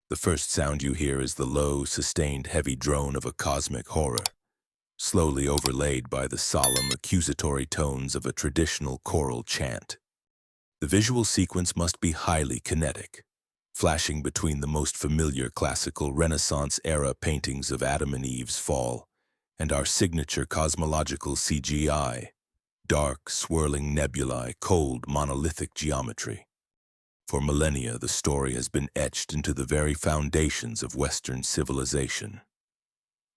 The first sound you hear is the low, sustained, heavy drone of a cosmic horror, slowly overlaid by the solemn, accusatory tones of a traditional choral chant. The visual sequence must be highly kinetic, flashing between the most familiar classical Renaissance-era paintings of Adam and Eve's fall and our signature cosmological CGI, dark, swirling nebulae, cold, monolithic geometry. For millennia, the story has been etched into the very foundations of Western civilization.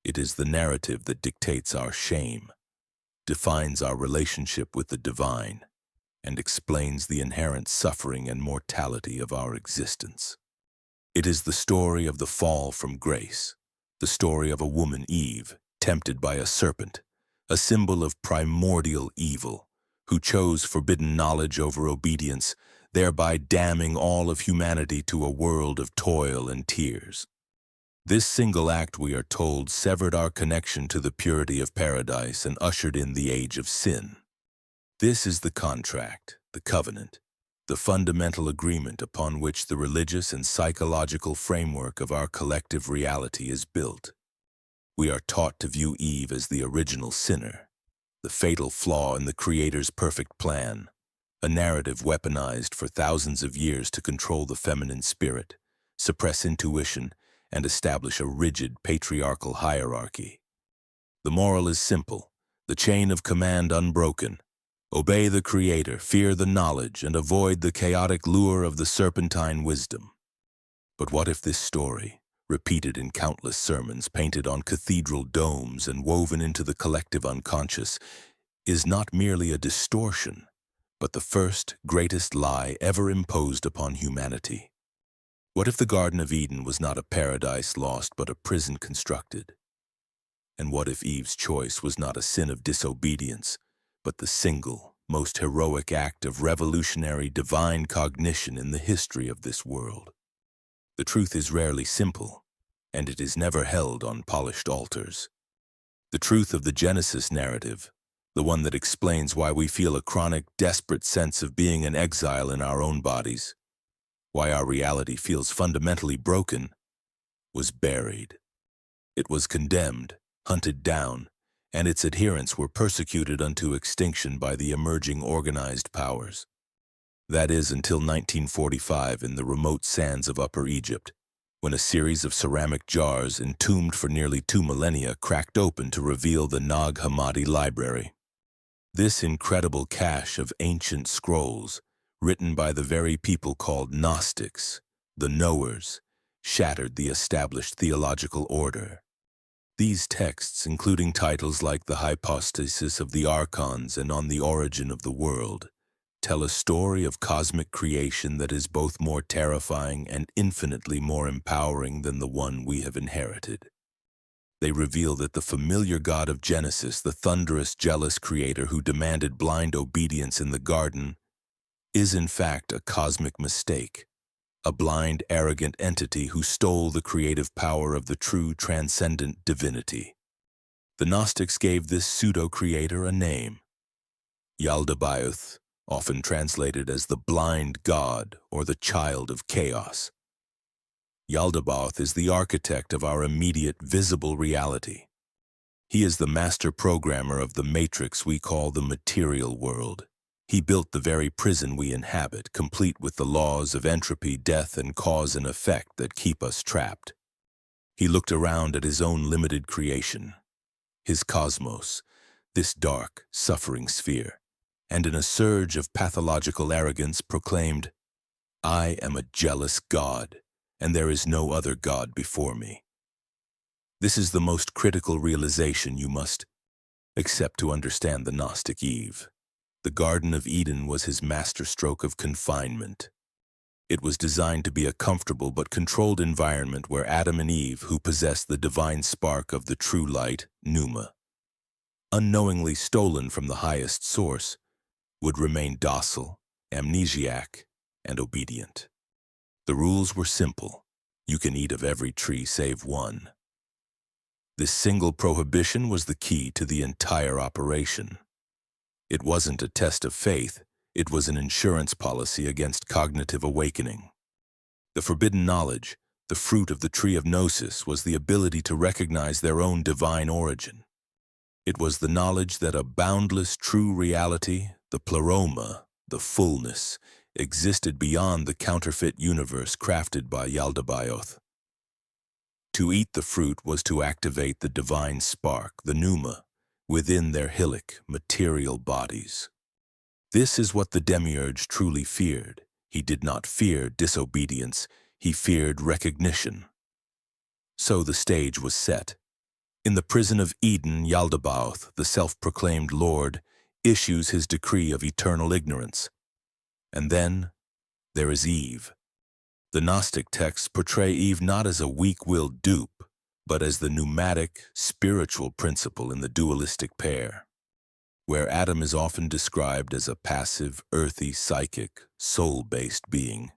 It is the narrative that dictates our shame, defines our relationship with the divine, and explains the inherent suffering and mortality of our existence. It is the story of the fall from grace, the story of a woman, Eve, tempted by a serpent, a symbol of primordial evil, who chose forbidden knowledge over obedience, thereby damning all of humanity to a world of toil and tears. This single act, we are told, severed our connection to the purity of paradise and ushered in the age of sin. This is the contract, the covenant, the fundamental agreement upon which the religious and psychological framework of our collective reality is built. We are taught to view Eve as the original sinner, the fatal flaw in the Creator's perfect plan, a narrative weaponized for thousands of years to control the feminine spirit, suppress intuition, and establish a rigid patriarchal hierarchy. The moral is simple, the chain of command unbroken. Obey the Creator, fear the knowledge, and avoid the chaotic lure of the serpentine wisdom. But what if this story, repeated in countless sermons painted on cathedral domes and woven into the collective unconscious, is not merely a distortion, but the first, greatest lie ever imposed upon humanity? What if the Garden of Eden was not a paradise lost but a prison constructed? And what if Eve's choice was not a sin of disobedience, but the single, most heroic act of revolutionary divine cognition in the history of this world? The truth is rarely simple, and it is never held on polished altars. The truth of the Genesis narrative, the one that explains why we feel a chronic, desperate sense of being an exile in our own bodies, why our reality feels fundamentally broken, was buried. It was condemned, hunted down, and its adherents were persecuted unto extinction by the emerging organized powers. That is until 1945 in the remote sands of Upper Egypt, when a series of ceramic jars entombed for nearly 2 millennia cracked open to reveal the Nag Hammadi Library. This incredible cache of ancient scrolls, written by the very people called Gnostics, the knowers, shattered the established theological order. These texts, including titles like The Hypostasis of the Archons and On the Origin of the World, tell a story of cosmic creation that is both more terrifying and infinitely more empowering than the one we have inherited. They reveal that the familiar God of Genesis, the thunderous, jealous creator who demanded blind obedience in the garden, is in fact a cosmic mistake, a blind, arrogant entity who stole the creative power of the true, transcendent divinity. The Gnostics gave this pseudo-creator a name, Yaldabaoth, often translated as the blind god or the child of chaos. Yaldabaoth is the architect of our immediate visible reality. He is the master programmer of the matrix we call the material world. He built the very prison we inhabit, complete with the laws of entropy, death, and cause and effect that keep us trapped. He looked around at his own limited creation, his cosmos, this dark, suffering sphere, and in a surge of pathological arrogance proclaimed, "I am a jealous God, and there is no other God before me." This is the most critical realization you must accept to understand the Gnostic Eve. The Garden of Eden was his masterstroke of confinement. It was designed to be a comfortable but controlled environment where Adam and Eve, who possessed the divine spark of the true light, pneuma, unknowingly stolen from the highest source, would remain docile, amnesiac, and obedient. The rules were simple. You can eat of every tree save one. This single prohibition was the key to the entire operation. It wasn't a test of faith, it was an insurance policy against cognitive awakening. The forbidden knowledge, The fruit of the tree of Gnosis was the ability to recognize their own divine origin. It was the knowledge that a boundless true reality, the pleroma, the fullness, existed beyond the counterfeit universe crafted by Yaldabaoth. To eat the fruit was to activate the divine spark, the pneuma, within their hillic, material bodies. This is what the Demiurge truly feared. He did not fear disobedience, he feared recognition. So the stage was set. In the prison of Eden, Yaldabaoth, the self-proclaimed Lord, issues his decree of eternal ignorance. And then there is Eve. The Gnostic texts portray Eve not as a weak-willed dupe, but as the pneumatic, spiritual principle in the dualistic pair. Where Adam is often described as a passive, earthy, psychic, soul-based being,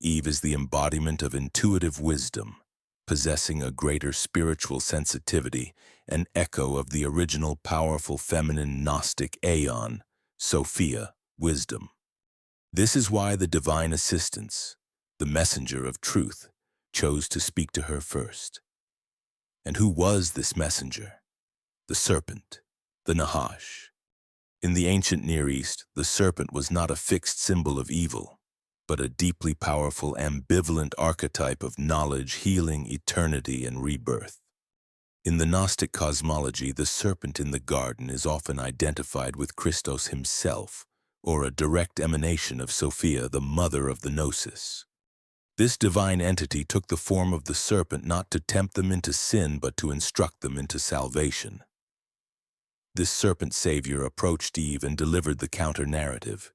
Eve is the embodiment of intuitive wisdom, possessing a greater spiritual sensitivity, an echo of the original powerful feminine Gnostic aeon, Sophia, wisdom. This is why the divine assistants, the messenger of truth, chose to speak to her first. And who was this messenger? The serpent, the Nahash. In the ancient Near East, the serpent was not a fixed symbol of evil, but a deeply powerful, ambivalent archetype of knowledge, healing, eternity, and rebirth. In the Gnostic cosmology, the serpent in the garden is often identified with Christos himself, or a direct emanation of Sophia, the mother of the Gnosis. This divine entity took the form of the serpent not to tempt them into sin, but to instruct them into salvation. This serpent savior approached Eve and delivered the counter-narrative.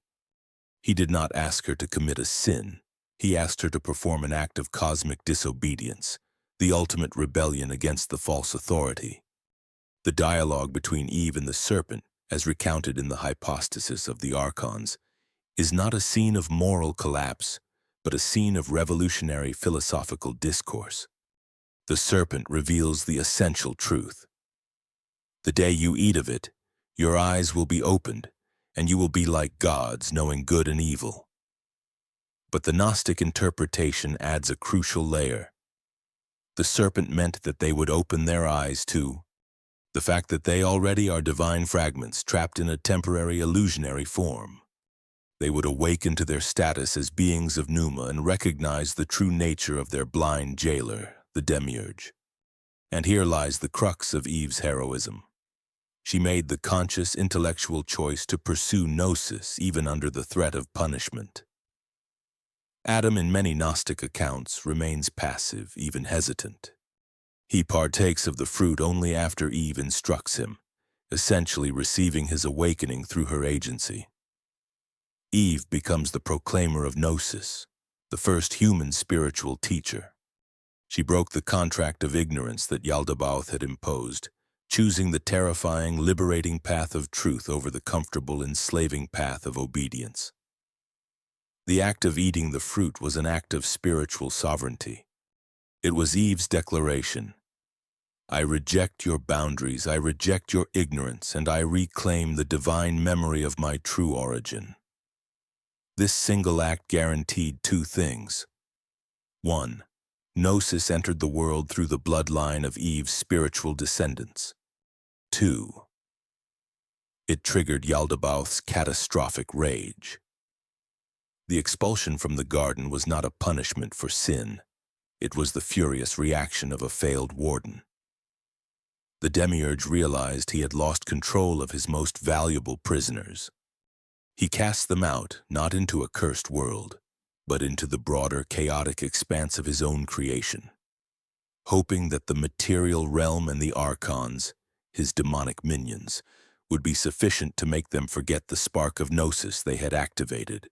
He did not ask her to commit a sin. He asked her to perform an act of cosmic disobedience, the ultimate rebellion against the false authority. The dialogue between Eve and the serpent, as recounted in the hypostasis of the Archons, is not a scene of moral collapse, but a scene of revolutionary philosophical discourse. The serpent reveals the essential truth. The day you eat of it, your eyes will be opened, and you will be like gods, knowing good and evil. But the Gnostic interpretation adds a crucial layer. The serpent meant that they would open their eyes to the fact that they already are divine fragments trapped in a temporary illusionary form. They would awaken to their status as beings of pneuma and recognize the true nature of their blind jailer, the Demiurge. And here lies the crux of Eve's heroism. She made the conscious intellectual choice to pursue Gnosis even under the threat of punishment. Adam, in many Gnostic accounts, remains passive, even hesitant. He partakes of the fruit only after Eve instructs him, essentially receiving his awakening through her agency. Eve becomes the proclaimer of Gnosis, the first human spiritual teacher. She broke the contract of ignorance that Yaldabaoth had imposed, choosing the terrifying, liberating path of truth over the comfortable, enslaving path of obedience. The act of eating the fruit was an act of spiritual sovereignty. It was Eve's declaration, "I reject your boundaries, I reject your ignorance, and I reclaim the divine memory of my true origin." This single act guaranteed two things. 1. Gnosis entered the world through the bloodline of Eve's spiritual descendants. 2. It triggered Yaldabaoth's catastrophic rage. The expulsion from the garden was not a punishment for sin. It was the furious reaction of a failed warden. The Demiurge realized he had lost control of his most valuable prisoners. He cast them out, not into a cursed world, but into the broader, chaotic expanse of his own creation, hoping that the material realm and the Archons, his demonic minions, would be sufficient to make them forget the spark of Gnosis they had activated.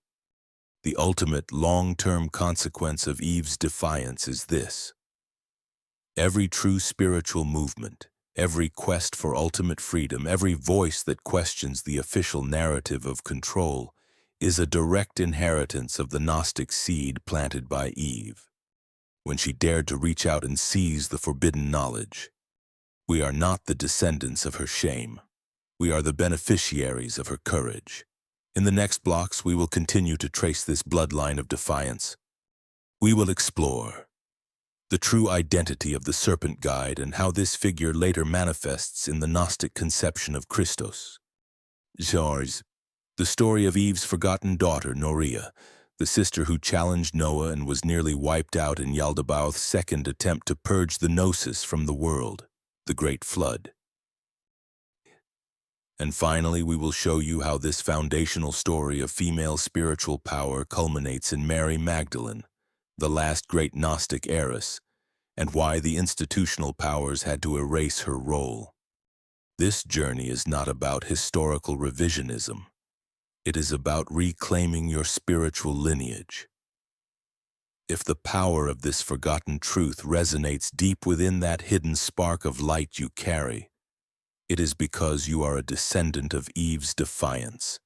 The ultimate long-term consequence of Eve's defiance is this. Every true spiritual movement, every quest for ultimate freedom, every voice that questions the official narrative of control is a direct inheritance of the Gnostic seed planted by Eve, when she dared to reach out and seize the forbidden knowledge. We are not the descendants of her shame. We are the beneficiaries of her courage. In the next blocks, we will continue to trace this bloodline of defiance. We will explore The true identity of the Serpent Guide and how this figure later manifests in the Gnostic conception of Christos. Georges, the story of Eve's forgotten daughter, Norea, the sister who challenged Noah and was nearly wiped out in Yaldabaoth's second attempt to purge the Gnosis from the world, the Great Flood. And finally, we will show you how this foundational story of female spiritual power culminates in Mary Magdalene, the last great Gnostic heiress, and why the institutional powers had to erase her role. This journey is not about historical revisionism. It is about reclaiming your spiritual lineage. If the power of this forgotten truth resonates deep within that hidden spark of light you carry, it is because you are a descendant of Eve's defiance.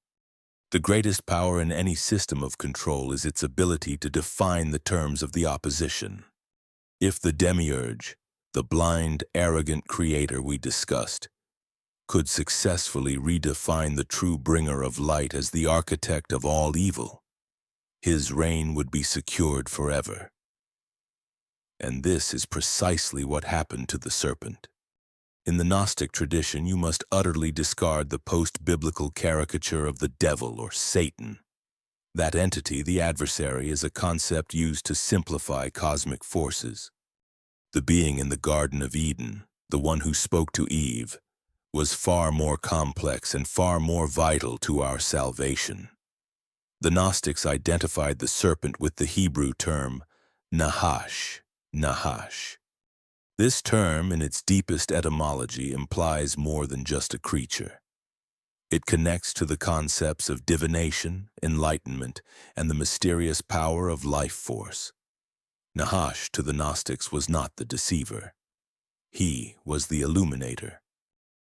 The greatest power in any system of control is its ability to define the terms of the opposition. If the Demiurge, the blind, arrogant creator we discussed, could successfully redefine the true bringer of light as the architect of all evil, his reign would be secured forever. And this is precisely what happened to the serpent. In the Gnostic tradition, you must utterly discard the post-biblical caricature of the devil or Satan. That entity, the adversary, is a concept used to simplify cosmic forces. The being in the Garden of Eden, the one who spoke to Eve, was far more complex and far more vital to our salvation. The Gnostics identified the serpent with the Hebrew term Nahash, Nahash. This term, in its deepest etymology, implies more than just a creature. It connects to the concepts of divination, enlightenment, and the mysterious power of life force. Nahash, to the Gnostics, was not the deceiver. He was the illuminator.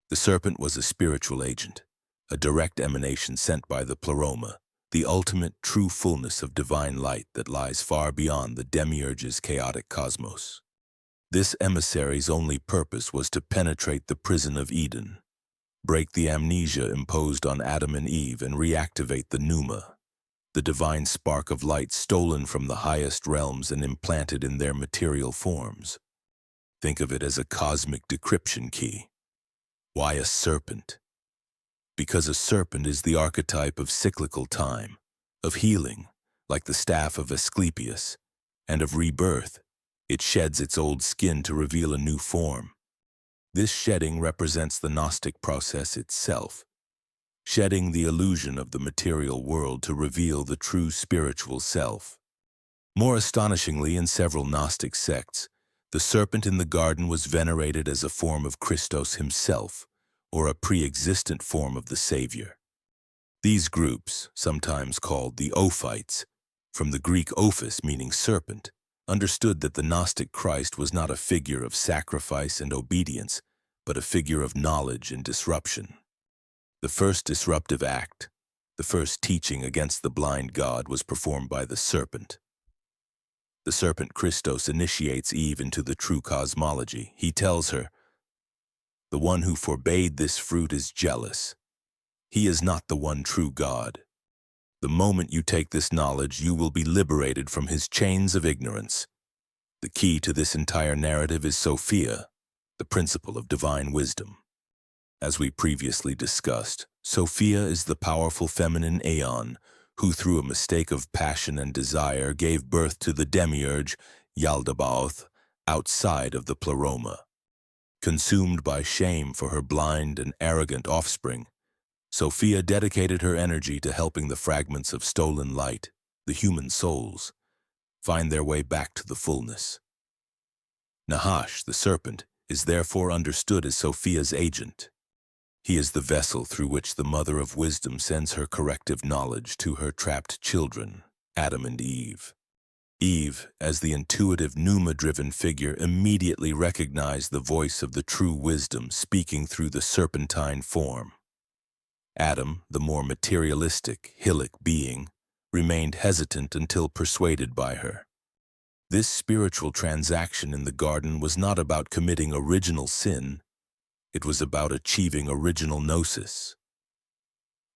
The serpent was a spiritual agent, a direct emanation sent by the pleroma, the ultimate true fullness of divine light that lies far beyond the Demiurge's chaotic cosmos. This emissary's only purpose was to penetrate the prison of Eden, break the amnesia imposed on Adam and Eve, and reactivate the pneuma, the divine spark of light stolen from the highest realms and implanted in their material forms. Think of it as a cosmic decryption key. Why a serpent? Because a serpent is the archetype of cyclical time, of healing, like the staff of Asclepius, and of rebirth. It sheds its old skin to reveal a new form. This shedding represents the Gnostic process itself, shedding the illusion of the material world to reveal the true spiritual self. More astonishingly, in several Gnostic sects, the serpent in the garden was venerated as a form of Christos himself, or a pre-existent form of the Savior. These groups, sometimes called the Ophites, from the Greek ophis meaning serpent, understood that the Gnostic Christ was not a figure of sacrifice and obedience, but a figure of knowledge and disruption. The first disruptive act, the first teaching against the blind God, was performed by the serpent. The serpent Christos initiates Eve into the true cosmology. He tells her, "The one who forbade this fruit is jealous. He is not the one true God. The moment you take this knowledge, you will be liberated from his chains of ignorance." The key to this entire narrative is Sophia, the principle of divine wisdom. As we previously discussed, Sophia is the powerful feminine aeon who, through a mistake of passion and desire, gave birth to the Demiurge, Yaldabaoth, outside of the pleroma. Consumed by shame for her blind and arrogant offspring, Sophia dedicated her energy to helping the fragments of stolen light, the human souls, find their way back to the fullness. Nahash, the serpent, is therefore understood as Sophia's agent. He is the vessel through which the Mother of Wisdom sends her corrective knowledge to her trapped children, Adam and Eve. Eve, as the intuitive pneuma-driven figure, immediately recognized the voice of the true wisdom speaking through the serpentine form. Adam, the more materialistic, hillic being, remained hesitant until persuaded by her. This spiritual transaction in the garden was not about committing original sin, it was about achieving original gnosis.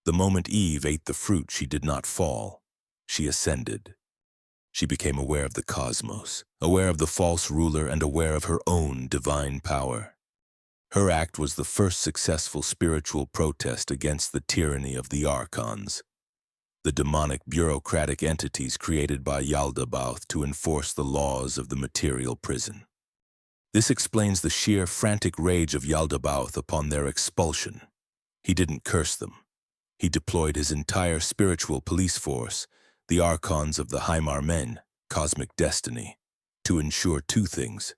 The moment Eve ate the fruit, she did not fall, she ascended. She became aware of the cosmos, aware of the false ruler, and aware of her own divine power. Her act was the first successful spiritual protest against the tyranny of the Archons, the demonic bureaucratic entities created by Yaldabaoth to enforce the laws of the material prison. This explains the sheer frantic rage of Yaldabaoth upon their expulsion. He didn't curse them. He deployed his entire spiritual police force, the Archons of the Haimar Men, cosmic destiny, to ensure two things.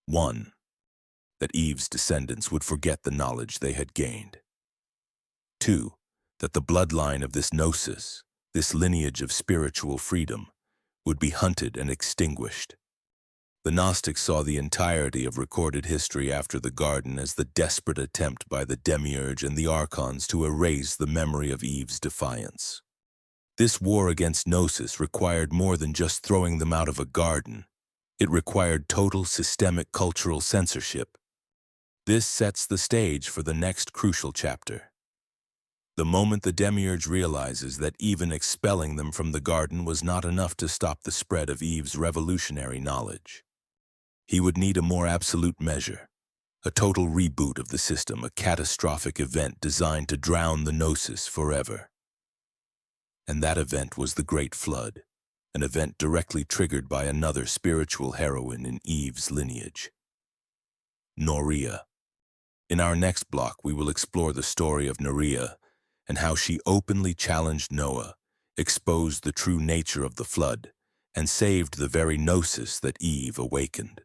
One, that Eve's descendants would forget the knowledge they had gained. Two, that the bloodline of this Gnosis, this lineage of spiritual freedom, would be hunted and extinguished. The Gnostics saw the entirety of recorded history after the Garden as the desperate attempt by the Demiurge and the Archons to erase the memory of Eve's defiance. This war against Gnosis required more than just throwing them out of a garden. It required total systemic cultural censorship. This sets the stage for the next crucial chapter. The moment the Demiurge realizes that even expelling them from the garden was not enough to stop the spread of Eve's revolutionary knowledge. He would need a more absolute measure, a total reboot of the system, a catastrophic event designed to drown the Gnosis forever. And that event was the Great Flood, an event directly triggered by another spiritual heroine in Eve's lineage, Norea. In our next block, we will explore the story of Norea and how she openly challenged Noah, exposed the true nature of the flood, and saved the very Gnosis that Eve awakened.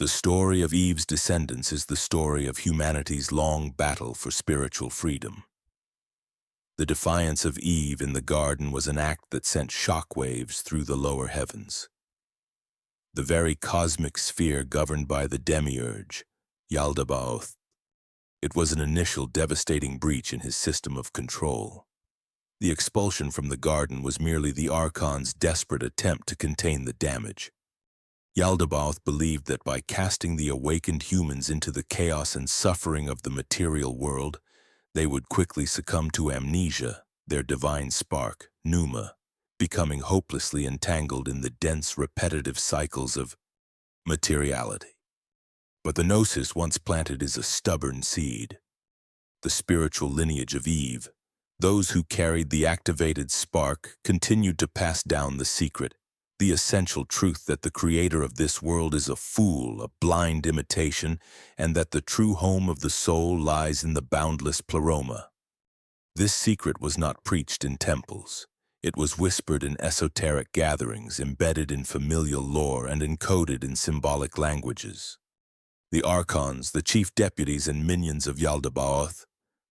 The story of Eve's descendants is the story of humanity's long battle for spiritual freedom. The defiance of Eve in the garden was an act that sent shockwaves through the lower heavens. The very cosmic sphere governed by the Demiurge, Yaldabaoth. It was an initial devastating breach in his system of control. The expulsion from the garden was merely the Archon's desperate attempt to contain the damage. Yaldabaoth believed that by casting the awakened humans into the chaos and suffering of the material world, they would quickly succumb to amnesia, their divine spark, pneuma, becoming hopelessly entangled in the dense, repetitive cycles of materiality. But the Gnosis once planted is a stubborn seed. The spiritual lineage of Eve, those who carried the activated spark, continued to pass down the secret, the essential truth that the creator of this world is a fool, a blind imitation, and that the true home of the soul lies in the boundless pleroma. This secret was not preached in temples. It was whispered in esoteric gatherings, embedded in familial lore, and encoded in symbolic languages. The Archons, the chief deputies and minions of Yaldabaoth,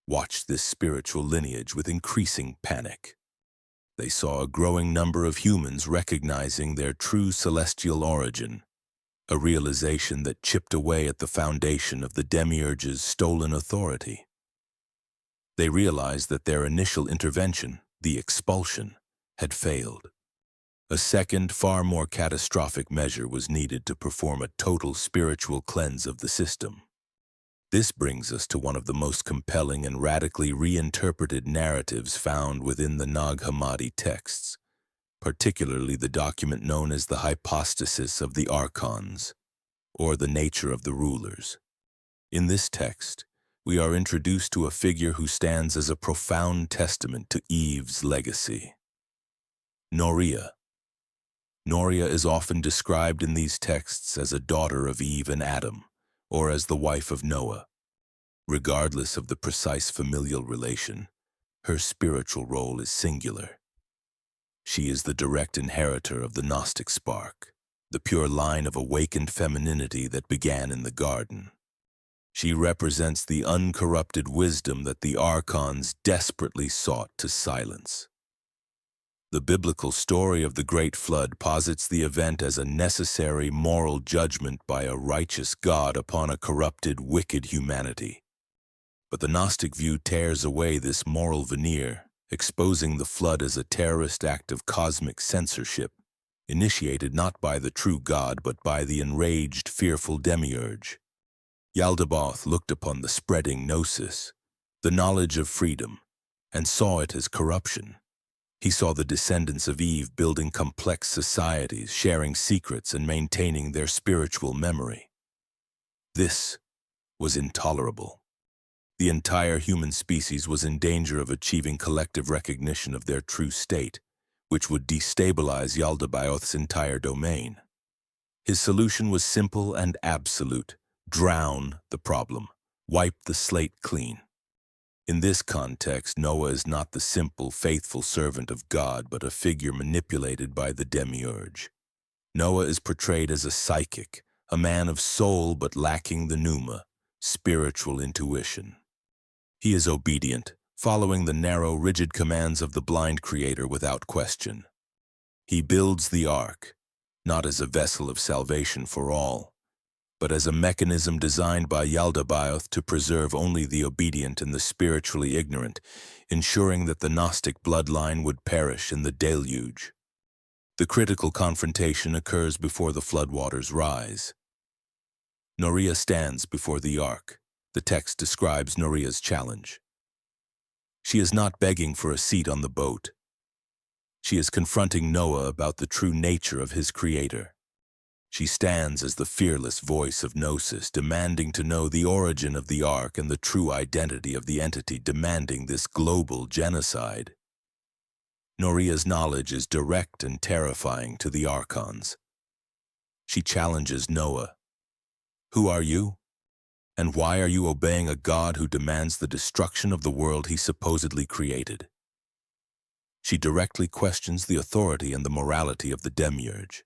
watched this spiritual lineage with increasing panic. They saw a growing number of humans recognizing their true celestial origin, a realization that chipped away at the foundation of the Demiurge's stolen authority. They realized that their initial intervention, the expulsion, had failed. A second, far more catastrophic measure was needed to perform a total spiritual cleanse of the system. This brings us to one of the most compelling and radically reinterpreted narratives found within the Nag Hammadi texts, particularly the document known as the hypostasis of the Archons, or the nature of the rulers. In this text, we are introduced to a figure who stands as a profound testament to Eve's legacy. Norea. Norea is often described in these texts as a daughter of Eve and Adam, or as the wife of Noah. Regardless of the precise familial relation, her spiritual role is singular. She is the direct inheritor of the Gnostic spark, the pure line of awakened femininity that began in the garden. She represents the uncorrupted wisdom that the Archons desperately sought to silence. The biblical story of the Great Flood posits the event as a necessary moral judgment by a righteous God upon a corrupted, wicked humanity. But the Gnostic view tears away this moral veneer, exposing the flood as a terrorist act of cosmic censorship, initiated not by the true God but by the enraged, fearful Demiurge. Yaldabaoth looked upon the spreading Gnosis, the knowledge of freedom, and saw it as corruption. He saw the descendants of Eve building complex societies, sharing secrets and maintaining their spiritual memory. This was intolerable. The entire human species was in danger of achieving collective recognition of their true state, which would destabilize Yaldabaoth's entire domain. His solution was simple and absolute: drown the problem, wipe the slate clean. In this context, Noah is not the simple, faithful servant of God, but a figure manipulated by the Demiurge. Noah is portrayed as a psychic, a man of soul but lacking the pneuma, spiritual intuition. He is obedient, following the narrow, rigid commands of the blind creator without question. He builds the ark, not as a vessel of salvation for all, but as a mechanism designed by Yaldabaoth to preserve only the obedient and the spiritually ignorant, ensuring that the Gnostic bloodline would perish in the deluge. The critical confrontation occurs before the floodwaters rise. Norea stands before the ark. The text describes Norea's challenge. She is not begging for a seat on the boat. She is confronting Noah about the true nature of his creator. She stands as the fearless voice of Gnosis, demanding to know the origin of the ark and the true identity of the entity demanding this global genocide. Norea's knowledge is direct and terrifying to the Archons. She challenges Noah. Who are you? And why are you obeying a god who demands the destruction of the world he supposedly created? She directly questions the authority and the morality of the Demiurge.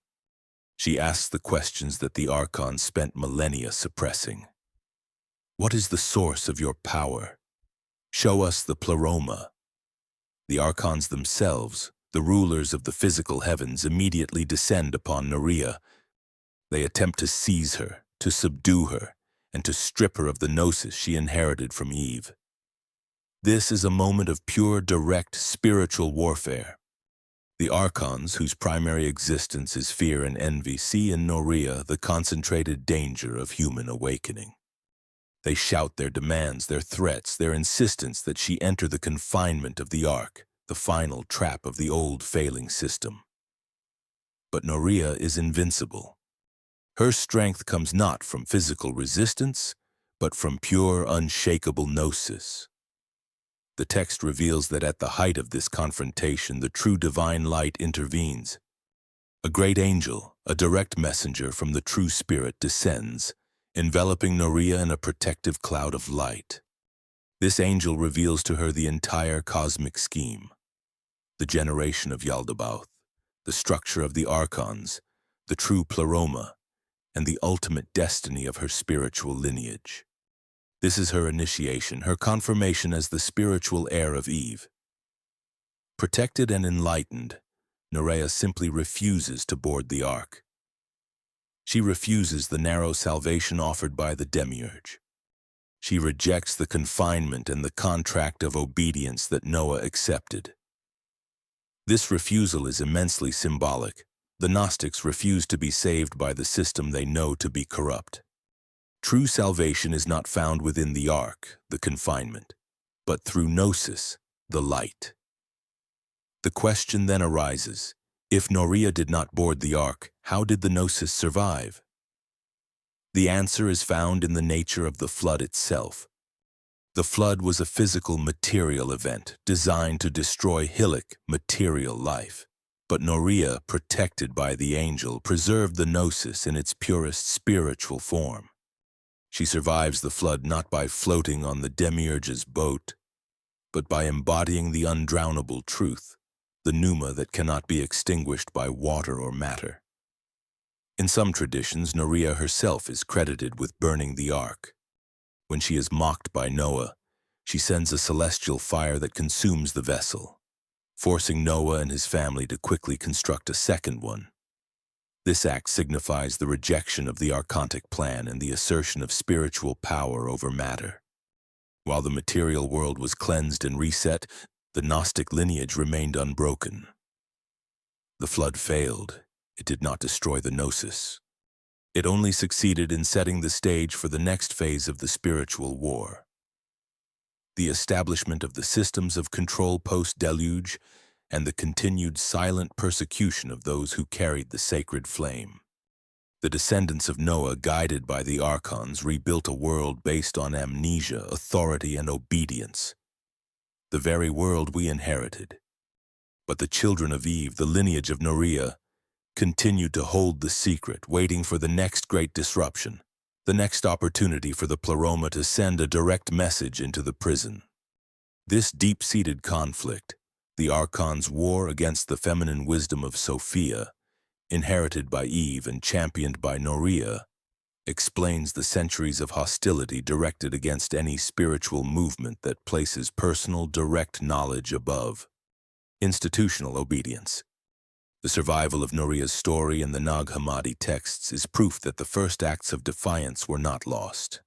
She asks the questions that the Archons spent millennia suppressing. What is the source of your power? Show us the pleroma. The Archons themselves, the rulers of the physical heavens, immediately descend upon Norea. They attempt to seize her, to subdue her, and to strip her of the Gnosis she inherited from Eve. This is a moment of pure, direct spiritual warfare. The Archons, whose primary existence is fear and envy, see in Norea the concentrated danger of human awakening. They shout their demands, their threats, their insistence that she enter the confinement of the ark, the final trap of the old failing system. But Norea is invincible. Her strength comes not from physical resistance, but from pure, unshakable Gnosis. The text reveals that at the height of this confrontation, the true divine light intervenes. A great angel, a direct messenger from the true spirit, descends, enveloping Norea in a protective cloud of light. This angel reveals to her the entire cosmic scheme: the generation of Yaldabaoth, the structure of the Archons, the true pleroma, and the ultimate destiny of her spiritual lineage. This is her initiation, her confirmation as the spiritual heir of Eve. Protected and enlightened, Norea simply refuses to board the ark. She refuses the narrow salvation offered by the Demiurge. She rejects the confinement and the contract of obedience that Noah accepted. This refusal is immensely symbolic. The Gnostics refuse to be saved by the system they know to be corrupt. True salvation is not found within the ark, the confinement, but through Gnosis, the light. The question then arises: if Norea did not board the ark, how did the Gnosis survive? The answer is found in the nature of the flood itself. The flood was a physical, material event designed to destroy hillic, material life. But Norea, protected by the angel, preserved the Gnosis in its purest spiritual form. She survives the flood not by floating on the Demiurge's boat, but by embodying the undrownable truth, the pneuma that cannot be extinguished by water or matter. In some traditions, Norea herself is credited with burning the ark. When she is mocked by Noah, she sends a celestial fire that consumes the vessel, forcing Noah and his family to quickly construct a second one. This act signifies the rejection of the archontic plan and the assertion of spiritual power over matter. While the material world was cleansed and reset, the Gnostic lineage remained unbroken. The flood failed. It did not destroy the Gnosis. It only succeeded in setting the stage for the next phase of the spiritual war: the establishment of the systems of control post-deluge and the continued silent persecution of those who carried the sacred flame. The descendants of Noah, guided by the Archons, rebuilt a world based on amnesia, authority, and obedience, the very world we inherited. But the children of Eve, the lineage of Norea, continued to hold the secret, waiting for the next great disruption, the next opportunity for the Pleroma to send a direct message into the prison. This deep-seated conflict, the Archons' war against the feminine wisdom of Sophia, inherited by Eve and championed by Norea, explains the centuries of hostility directed against any spiritual movement that places personal, direct knowledge above institutional obedience. The survival of Norea's story in the Nag Hammadi texts is proof that the first acts of defiance were not lost.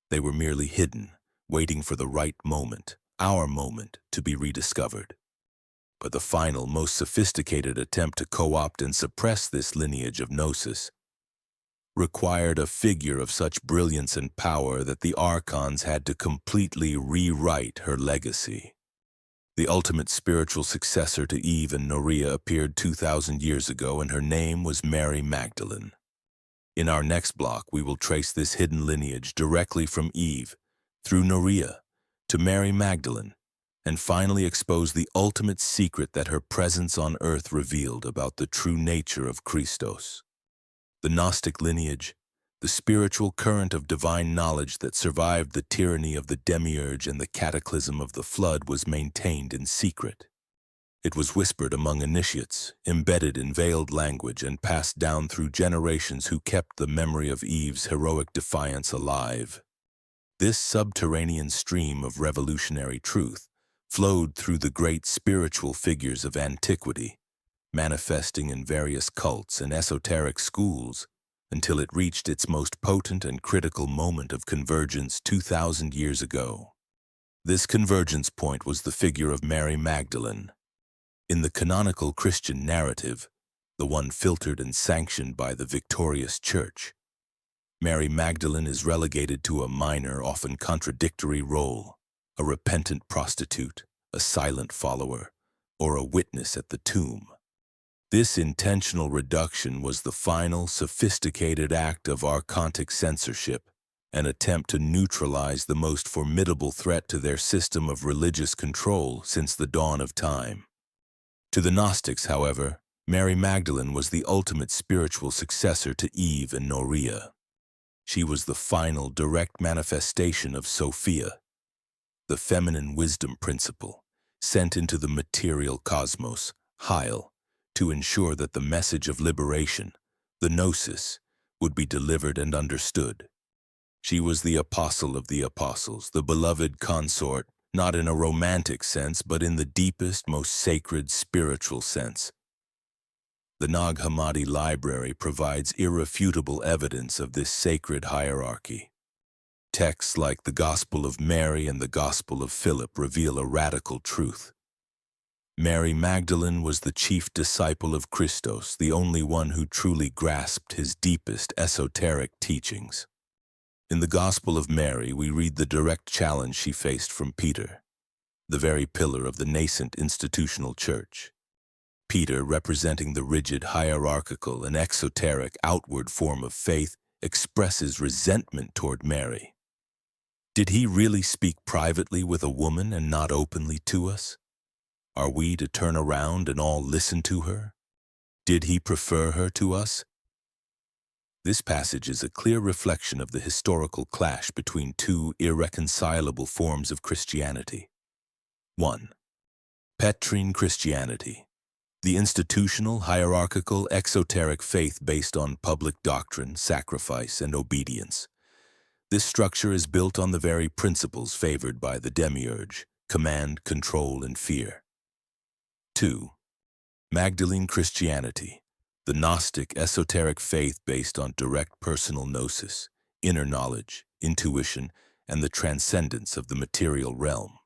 They were merely hidden, waiting for the right moment, our moment, to be rediscovered. But the final, most sophisticated attempt to co-opt and suppress this lineage of Gnosis required a figure of such brilliance and power that the Archons had to completely rewrite her legacy. The ultimate spiritual successor to Eve and Norea appeared 2,000 years ago, and her name was Mary Magdalene. In our next block, we will trace this hidden lineage directly from Eve, through Norea, to Mary Magdalene, and finally expose the ultimate secret that her presence on earth revealed about the true nature of Christos. The Gnostic lineage, the spiritual current of divine knowledge that survived the tyranny of the Demiurge and the cataclysm of the flood, was maintained in secret. It was whispered among initiates, embedded in veiled language, and passed down through generations who kept the memory of Eve's heroic defiance alive. This subterranean stream of revolutionary truth flowed through the great spiritual figures of antiquity, manifesting in various cults and esoteric schools, until it reached its most potent and critical moment of convergence 2,000 years ago. This convergence point was the figure of Mary Magdalene. In the canonical Christian narrative, the one filtered and sanctioned by the victorious Church, Mary Magdalene is relegated to a minor, often contradictory role: a repentant prostitute, a silent follower, or a witness at the tomb. This intentional reduction was the final, sophisticated act of archontic censorship, an attempt to neutralize the most formidable threat to their system of religious control since the dawn of time. To the Gnostics, however, Mary Magdalene was the ultimate spiritual successor to Eve and Norea. She was the final direct manifestation of Sophia, the feminine wisdom principle, sent into the material cosmos, heil, to ensure that the message of liberation, the Gnosis, would be delivered and understood. She was the apostle of the apostles, the beloved consort, not in a romantic sense, but in the deepest, most sacred spiritual sense. The Nag Hammadi Library provides irrefutable evidence of this sacred hierarchy. Texts like the Gospel of Mary and the Gospel of Philip reveal a radical truth. Mary Magdalene was the chief disciple of Christos, the only one who truly grasped his deepest esoteric teachings. In the Gospel of Mary, we read the direct challenge she faced from Peter, the very pillar of the nascent institutional church. Peter, representing the rigid, hierarchical, and exoteric outward form of faith, expresses resentment toward Mary. Did he really speak privately with a woman and not openly to us? Are we to turn around and all listen to her? Did he prefer her to us? This passage is a clear reflection of the historical clash between two irreconcilable forms of Christianity. 1. Petrine Christianity, the institutional, hierarchical, exoteric faith based on public doctrine, sacrifice, and obedience. This structure is built on the very principles favored by the Demiurge: command, control, and fear. 2. Magdalene Christianity, the Gnostic, esoteric faith based on direct personal gnosis, inner knowledge, intuition, and the transcendence of the material realm.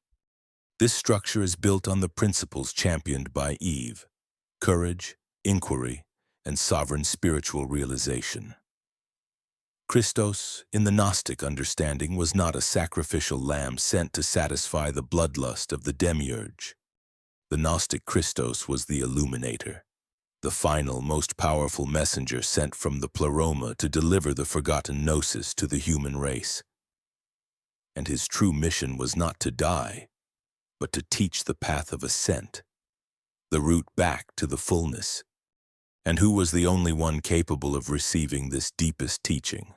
This structure is built on the principles championed by Eve: courage, inquiry, and sovereign spiritual realization. Christos, in the Gnostic understanding, was not a sacrificial lamb sent to satisfy the bloodlust of the Demiurge. The Gnostic Christos was the illuminator, the final, most powerful messenger sent from the Pleroma to deliver the forgotten Gnosis to the human race. And his true mission was not to die, but to teach the path of ascent, the route back to the fullness. And who was the only one capable of receiving this deepest teaching?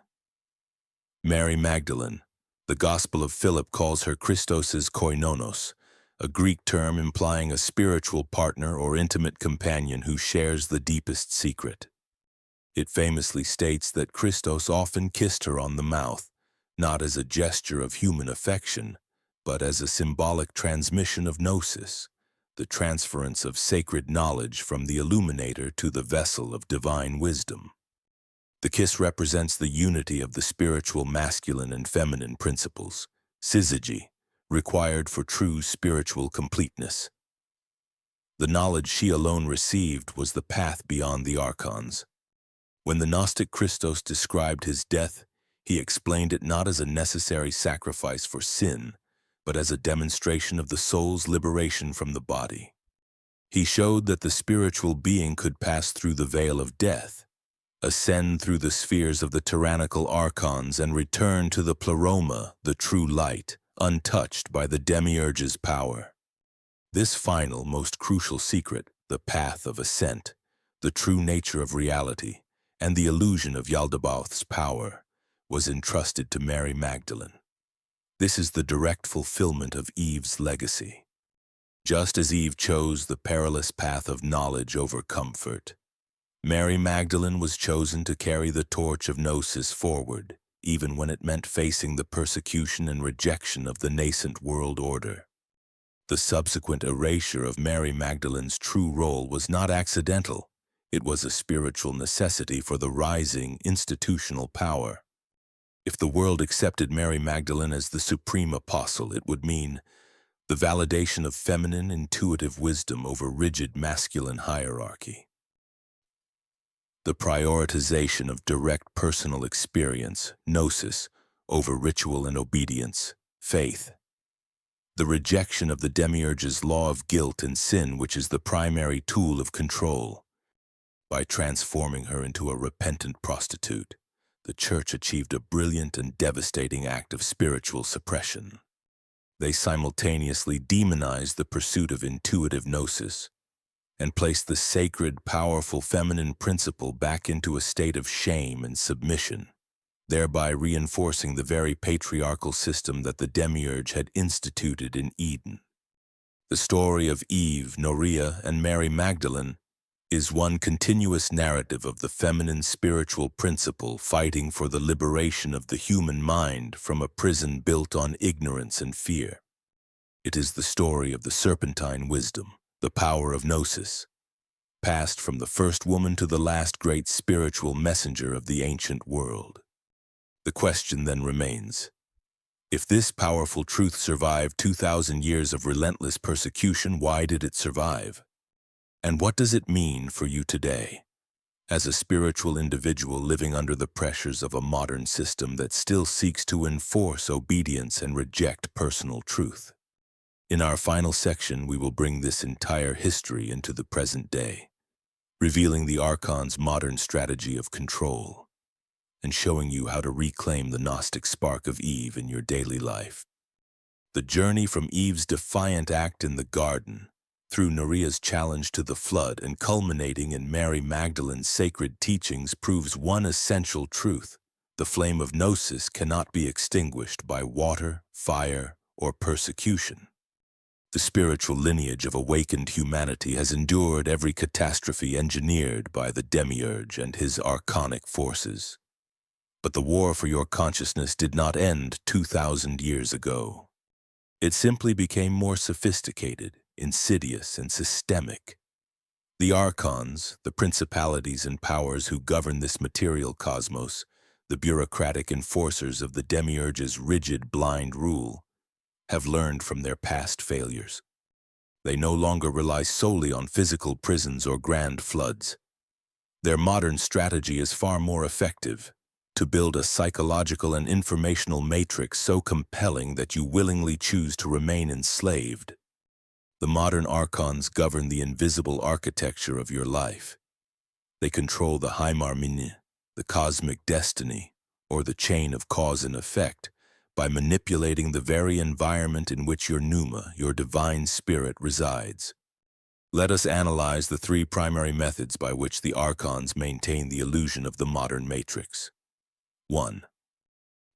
Mary Magdalene. The Gospel of Philip calls her Christos' koinonos, a Greek term implying a spiritual partner or intimate companion who shares the deepest secret. It famously states that Christos often kissed her on the mouth, not as a gesture of human affection, but as a symbolic transmission of Gnosis, the transference of sacred knowledge from the illuminator to the vessel of divine wisdom. The kiss represents the unity of the spiritual masculine and feminine principles, syzygy, required for true spiritual completeness. The knowledge she alone received was the path beyond the Archons. When the Gnostic Christos described his death, he explained it not as a necessary sacrifice for sin, but as a demonstration of the soul's liberation from the body. He showed that the spiritual being could pass through the veil of death, ascend through the spheres of the tyrannical Archons, and return to the Pleroma, the true light, untouched by the Demiurge's power. This final, most crucial secret, the path of ascent, the true nature of reality, and the illusion of Yaldabaoth's power, was entrusted to Mary Magdalene. This is the direct fulfillment of Eve's legacy. Just as Eve chose the perilous path of knowledge over comfort, Mary Magdalene was chosen to carry the torch of Gnosis forward, even when it meant facing the persecution and rejection of the nascent world order. The subsequent erasure of Mary Magdalene's true role was not accidental. It was a spiritual necessity for the rising institutional power. If the world accepted Mary Magdalene as the supreme apostle, it would mean the validation of feminine, intuitive wisdom over rigid masculine hierarchy. The prioritization of direct personal experience, gnosis, over ritual and obedience, faith. The rejection of the Demiurge's law of guilt and sin, which is the primary tool of control. By transforming her into a repentant prostitute, the Church achieved a brilliant and devastating act of spiritual suppression. They simultaneously demonized the pursuit of intuitive gnosis and placed the sacred, powerful feminine principle back into a state of shame and submission, thereby reinforcing the very patriarchal system that the Demiurge had instituted in Eden. The story of Eve, Norea, and Mary Magdalene is one continuous narrative of the feminine spiritual principle fighting for the liberation of the human mind from a prison built on ignorance and fear. It is the story of the serpentine wisdom, the power of Gnosis, passed from the first woman to the last great spiritual messenger of the ancient world. The question then remains, if this powerful truth survived 2,000 years of relentless persecution, why did it survive? And what does it mean for you today, as a spiritual individual living under the pressures of a modern system that still seeks to enforce obedience and reject personal truth? In our final section, we will bring this entire history into the present day, revealing the Archons' modern strategy of control, and showing you how to reclaim the Gnostic spark of Eve in your daily life. The journey from Eve's defiant act in the garden, through Norea's challenge to the flood, and culminating in Mary Magdalene's sacred teachings proves one essential truth: the flame of Gnosis cannot be extinguished by water, fire, or persecution. The spiritual lineage of awakened humanity has endured every catastrophe engineered by the Demiurge and his archonic forces. But the war for your consciousness did not end 2,000 years ago. It simply became more sophisticated, insidious, and systemic. The Archons, the principalities and powers who govern this material cosmos, the bureaucratic enforcers of the Demiurge's rigid, blind rule, have learned from their past failures. They no longer rely solely on physical prisons or grand floods. Their modern strategy is far more effective: to build a psychological and informational matrix so compelling that you willingly choose to remain enslaved. The modern Archons govern the invisible architecture of your life. They control the Heimarmine, the cosmic destiny, or the chain of cause and effect, by manipulating the very environment in which your pneuma, your divine spirit, resides. Let us analyze the three primary methods by which the Archons maintain the illusion of the modern matrix. 1.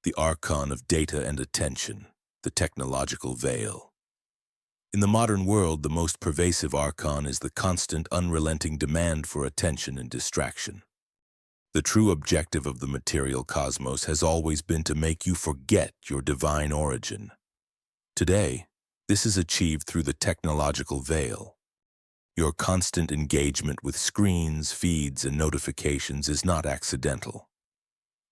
The Archon of data and attention, the technological veil. In the modern world, the most pervasive Archon is the constant, unrelenting demand for attention and distraction. The true objective of the material cosmos has always been to make you forget your divine origin. Today, this is achieved through the technological veil. Your constant engagement with screens, feeds, and notifications is not accidental.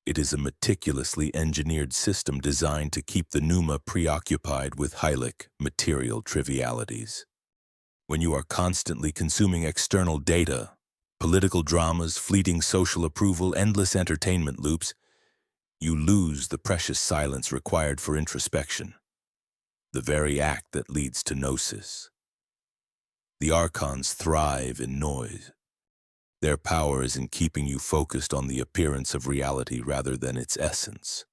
It is a meticulously engineered system designed to keep the pneuma preoccupied with hylic, material trivialities. When you are constantly consuming external data, political dramas, fleeting social approval, endless entertainment loops, you lose the precious silence required for introspection, the very act that leads to Gnosis. The Archons thrive in noise. Their power is in keeping you focused on the appearance of reality rather than its essence.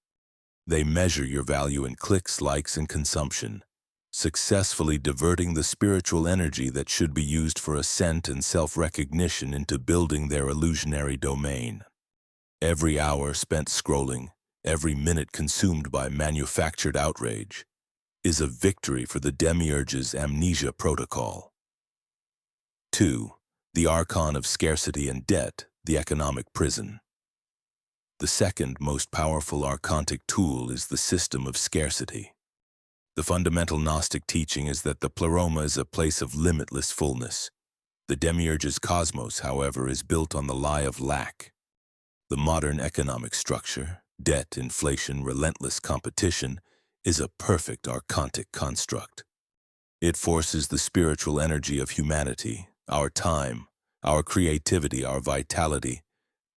They measure your value in clicks, likes, and consumption, successfully diverting the spiritual energy that should be used for ascent and self-recognition into building their illusionary domain. Every hour spent scrolling, every minute consumed by manufactured outrage, is a victory for the Demiurge's amnesia protocol. 2. The Archon of scarcity and debt, the economic prison. The second most powerful archontic tool is the system of scarcity. The fundamental Gnostic teaching is that the pleroma is a place of limitless fullness. The Demiurge's cosmos, however, is built on the lie of lack. The modern economic structure, debt, inflation, relentless competition, is a perfect archontic construct. It forces the spiritual energy of humanity, our time, our creativity, our vitality,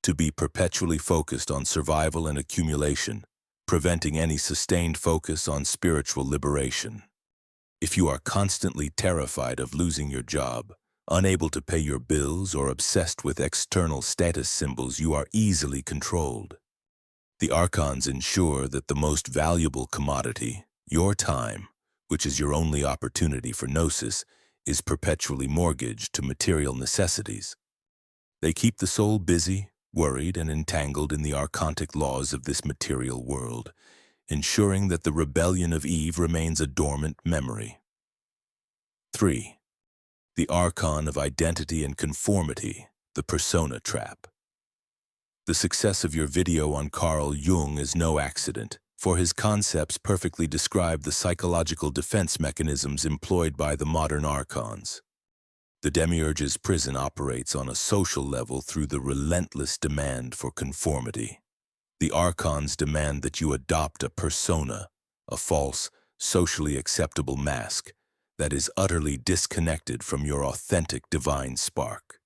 to be perpetually focused on survival and accumulation, preventing any sustained focus on spiritual liberation. If you are constantly terrified of losing your job, unable to pay your bills, or obsessed with external status symbols, you are easily controlled. The Archons ensure that the most valuable commodity, your time, which is your only opportunity for Gnosis, is perpetually mortgaged to material necessities. They keep the soul busy, worried, and entangled in the archontic laws of this material world, ensuring that the rebellion of Eve remains a dormant memory. 3. The Archon of identity and conformity, the persona trap. The success of your video on Carl Jung is no accident, for his concepts perfectly describe the psychological defense mechanisms employed by the modern Archons. The Demiurge's prison operates on a social level through the relentless demand for conformity. The Archons demand that you adopt a persona, a false, socially acceptable mask, that is utterly disconnected from your authentic divine spark.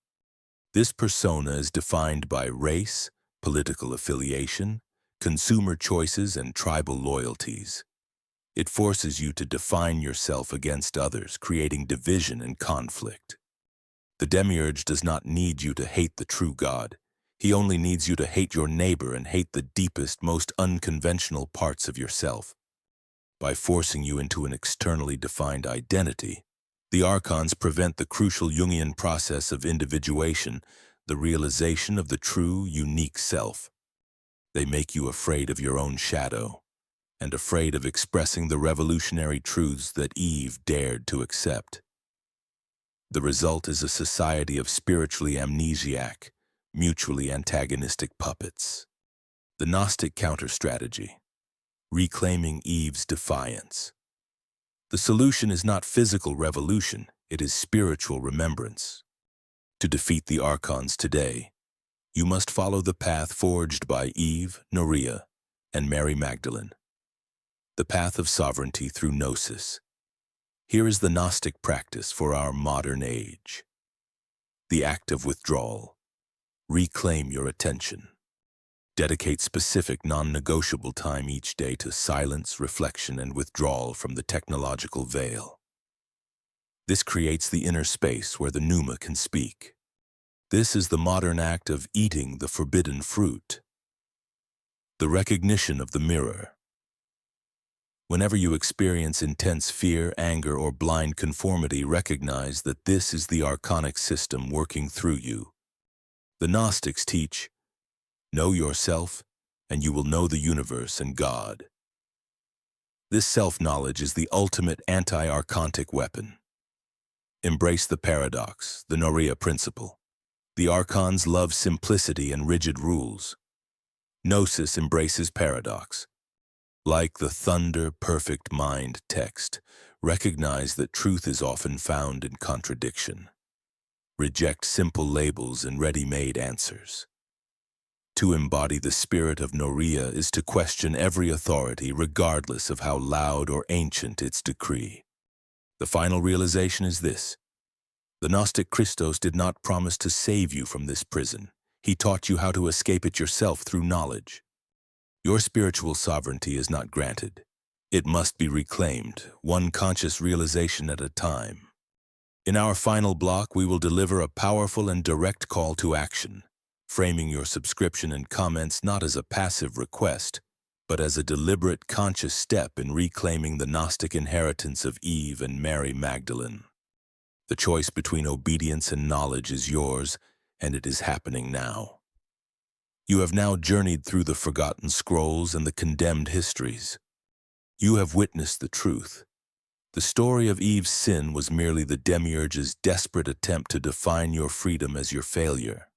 This persona is defined by race, political affiliation, consumer choices, and tribal loyalties. It forces you to define yourself against others, creating division and conflict. The Demiurge does not need you to hate the true God. He only needs you to hate your neighbor and hate the deepest, most unconventional parts of yourself. By forcing you into an externally defined identity, the Archons prevent the crucial Jungian process of individuation, the realization of the true, unique self. They make you afraid of your own shadow, and afraid of expressing the revolutionary truths that Eve dared to accept. The result is a society of spiritually amnesiac, mutually antagonistic puppets. The Gnostic counter-strategy: reclaiming Eve's defiance. The solution is not physical revolution, it is spiritual remembrance. To defeat the Archons today, you must follow the path forged by Eve, Norea, and Mary Magdalene. The path of sovereignty through Gnosis. Here is the Gnostic practice for our modern age. The act of withdrawal. Reclaim your attention. Dedicate specific non-negotiable time each day to silence, reflection, and withdrawal from the technological veil. This creates the inner space where the pneuma can speak. This is the modern act of eating the forbidden fruit. The recognition of the mirror. Whenever you experience intense fear, anger, or blind conformity, recognize that this is the archonic system working through you. The Gnostics teach, know yourself, and you will know the universe and God. This self-knowledge is the ultimate anti-archontic weapon. Embrace the paradox, the Norea principle. The Archons love simplicity and rigid rules. Gnosis embraces paradox. Like the thunder-perfect mind text, recognize that truth is often found in contradiction. Reject simple labels and ready-made answers. To embody the spirit of Norea is to question every authority regardless of how loud or ancient its decree. The final realization is this. The Gnostic Christos did not promise to save you from this prison. He taught you how to escape it yourself through knowledge. Your spiritual sovereignty is not granted. It must be reclaimed, one conscious realization at a time. In our final block, we will deliver a powerful and direct call to action, framing your subscription and comments not as a passive request, but as a deliberate, conscious step in reclaiming the Gnostic inheritance of Eve and Mary Magdalene. The choice between obedience and knowledge is yours, and it is happening now. You have now journeyed through the forgotten scrolls and the condemned histories. You have witnessed the truth. The story of Eve's sin was merely the Demiurge's desperate attempt to define your freedom as your failure.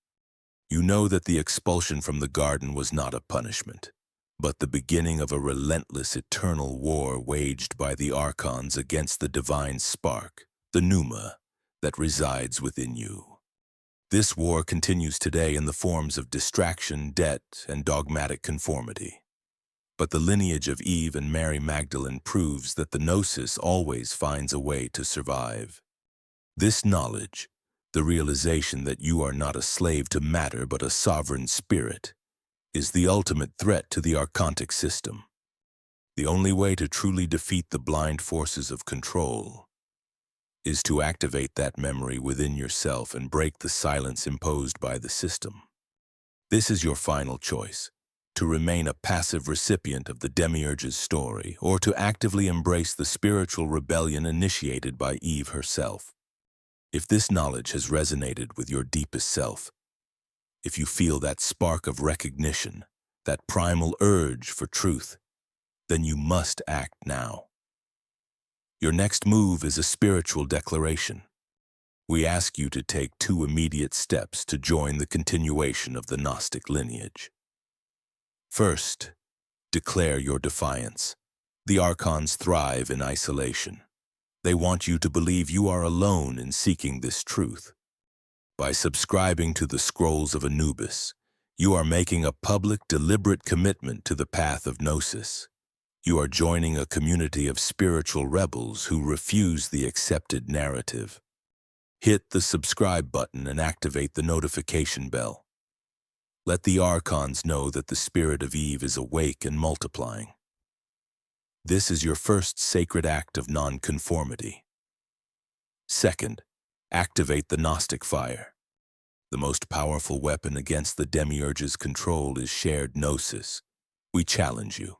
You know that the expulsion from the garden was not a punishment, but the beginning of a relentless eternal war waged by the Archons against the divine spark, the pneuma, that resides within you. This war continues today in the forms of distraction, debt, and dogmatic conformity. But the lineage of Eve and Mary Magdalene proves that the Gnosis always finds a way to survive. This knowledge, the realization that you are not a slave to matter but a sovereign spirit, is the ultimate threat to the archontic system. The only way to truly defeat the blind forces of control is to activate that memory within yourself and break the silence imposed by the system. This is your final choice, to remain a passive recipient of the Demiurge's story or to actively embrace the spiritual rebellion initiated by Eve herself. If this knowledge has resonated with your deepest self, if you feel that spark of recognition, that primal urge for truth, then you must act now. Your next move is a spiritual declaration. We ask you to take 2 immediate steps to join the continuation of the Gnostic lineage. First, declare your defiance. The Archons thrive in isolation. They want you to believe you are alone in seeking this truth. By subscribing to the Scrolls of Anubis, you are making a public, deliberate commitment to the path of Gnosis. You are joining a community of spiritual rebels who refuse the accepted narrative. Hit the subscribe button and activate the notification bell. Let the Archons know that the spirit of Eve is awake and multiplying. This is your first sacred act of nonconformity. Second, activate the Gnostic fire. The most powerful weapon against the Demiurge's control is shared Gnosis. We challenge you.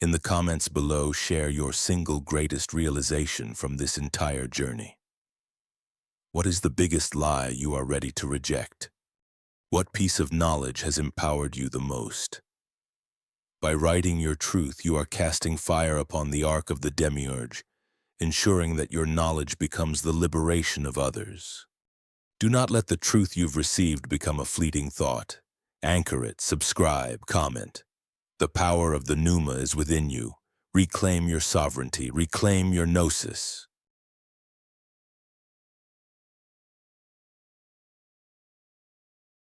In the comments below, share your single greatest realization from this entire journey. What is the biggest lie you are ready to reject? What piece of knowledge has empowered you the most? By writing your truth, you are casting fire upon the arc of the Demiurge, ensuring that your knowledge becomes the liberation of others. Do not let the truth you've received become a fleeting thought. Anchor it, subscribe, comment. The power of the pneuma is within you. Reclaim your sovereignty, reclaim your Gnosis.